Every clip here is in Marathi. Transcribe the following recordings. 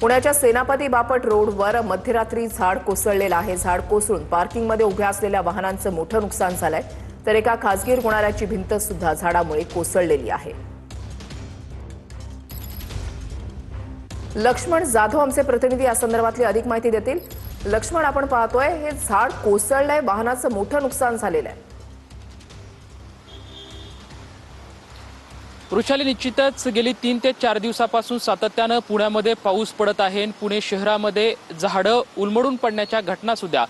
पुण्याच्या सेनापती बापट रोडवर मध्यरात्री झाड कोसळलेलं आहे। झाड कोसळून पार्किंगमध्ये उभ्या असलेल्या वाहनांचं मोठं नुकसान झालंय, तर एका खासगी रुग्णालयाची भिंत सुद्धा झाडामुळे कोसळलेली आहे। लक्ष्मण जाधव आमचे प्रतिनिधी या संदर्भातली अधिक माहिती देतील। लक्ष्मण, आपण पाहतोय हे झाड कोसळलंय, वाहनाचं मोठं नुकसान झालेलं आहे। वृषाली, निश्चितच गेली 3 ते 4 दिवसापासून सातत्यानं पुण्यामध्ये पाऊस पडत आहे। पुणे शहरामध्ये झाडं उलमडून पडण्याच्या घटना सुद्धा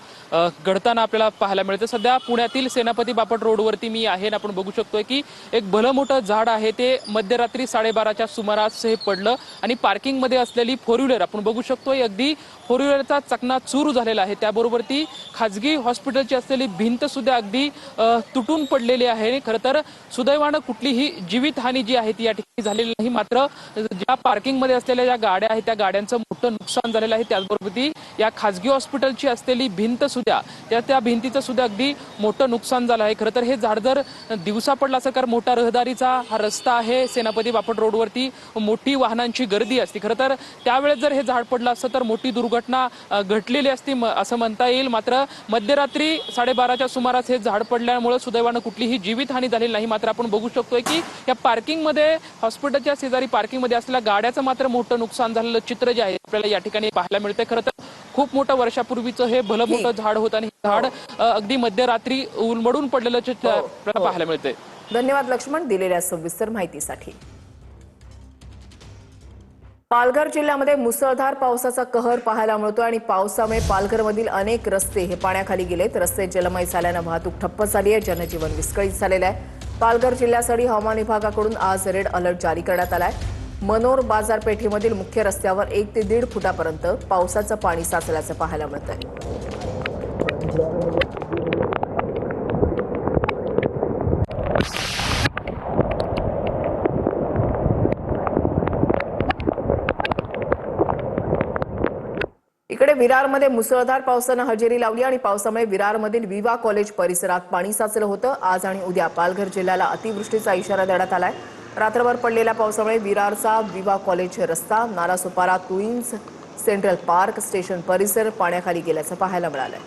घडताना आपल्याला पाहायला मिळते। सध्या पुण्यातील सेनापती बापट रोडवरती मी आहे, आपण बघू शकतोय की एक भलं मोठं झाड आहे ते मध्यरात्री 12:30च्या सुमारास हे पडलं आणि पार्किंगमध्ये असलेली 4 व्हीलर आपण बघू शकतोय, अगदी 4 व्हीलरचा चकनाचूर झालेला आहे। त्याबरोबर ती खाजगी हॉस्पिटलची असलेली भिंत सुद्धा अगदी तुटून पडलेली आहे। खरं तर सुदैवानं कुठलीही जीवितहानी जी आहे ती या ठिकाणी झालेली नाही, मात्र ज्या पार्किंगमध्ये असलेल्या ज्या गाड्या आहेत त्या गाड्यांचं मोठं नुकसान झालेलं आहे। त्याचबरोबर ती या खाजगी हॉस्पिटलची असलेली भिंत सुद्धा त्या भिंतीचं सुद्धा अगदी मोठं नुकसान झालं आहे। खरं तर हे झाड जर दिवसा पडलं असं, कारण मोठा रहदारीचा हा रस्ता आहे सेनापती बापट रोडवरती, मोठी वाहनांची गर्दी असते, खरं तर त्यावेळेस जर हे झाड पडलं असतं तर मोठी दुर्घटना घडलेली असती असं म्हणता येईल। मात्र मध्यरात्री 12:30च्या सुमारास हे झाड पडल्यामुळे सुदैवानं कुठलीही जीवितहानी झालेली नाही। मात्र आपण बघू शकतोय की या पार्किंगमध्ये, हॉस्पिटलच्या शेजारी पार्किंगमध्ये असलेल्या गाड्याचं मात्र मोठं नुकसान झालेलं चित्र जे आहे आपल्याला या ठिकाणी पाहायला मिळतंय। खरं तर खूप मोठं वर्षापूर्वीचं हे भलं मोठं झाड होतं आणि हे झाड अगदी मध्यरात्री उलमडून पडलेलं चित्र आपल्याला पाहायला मिळतंय। धन्यवाद लक्ष्मण, दिलेल्या सविस्तर माहितीसाठी। पालघर जिल्ह्यामध्ये मुसळधार पावसाचा कहर पाहायला मिळतो आणि पावसामुळे पालघरमधील अनेक रस्ते हे पाण्याखाली गेलेत। रस्ते जलमय झाल्यानं वाहतूक ठप्प झाली आहे, जनजीवन विस्कळीत झालेलं आहे। पालघर जिल्ह्यासाठी हवामान विभागाकडून आज रेड अलर्ट जारी करण्यात आलाय। मनोर बाजारपेठेमधील मुख्य रस्त्यावर 1 ते 1.5 फुटापर्यंत पावसाचं पाणी साचल्याचं पाहायला मिळतंय। इकडे विरारमध्ये मुसळधार पावसानं हजेरी लावली आणि पावसामुळे विरारमधील विवा कॉलेज परिसरात पाणी साचलं होतं। आज आणि उद्या पालघर जिल्ह्याला अतिवृष्टीचा इशारा देण्यात आलाय। रात्रभर पडलेल्या पावसामुळे विरारचा विवा कॉलेज रस्ता, Nalasopara, Queens, Central Park station परिसर पाण्याखाली गेल्याचं पाहायला मिळालंय।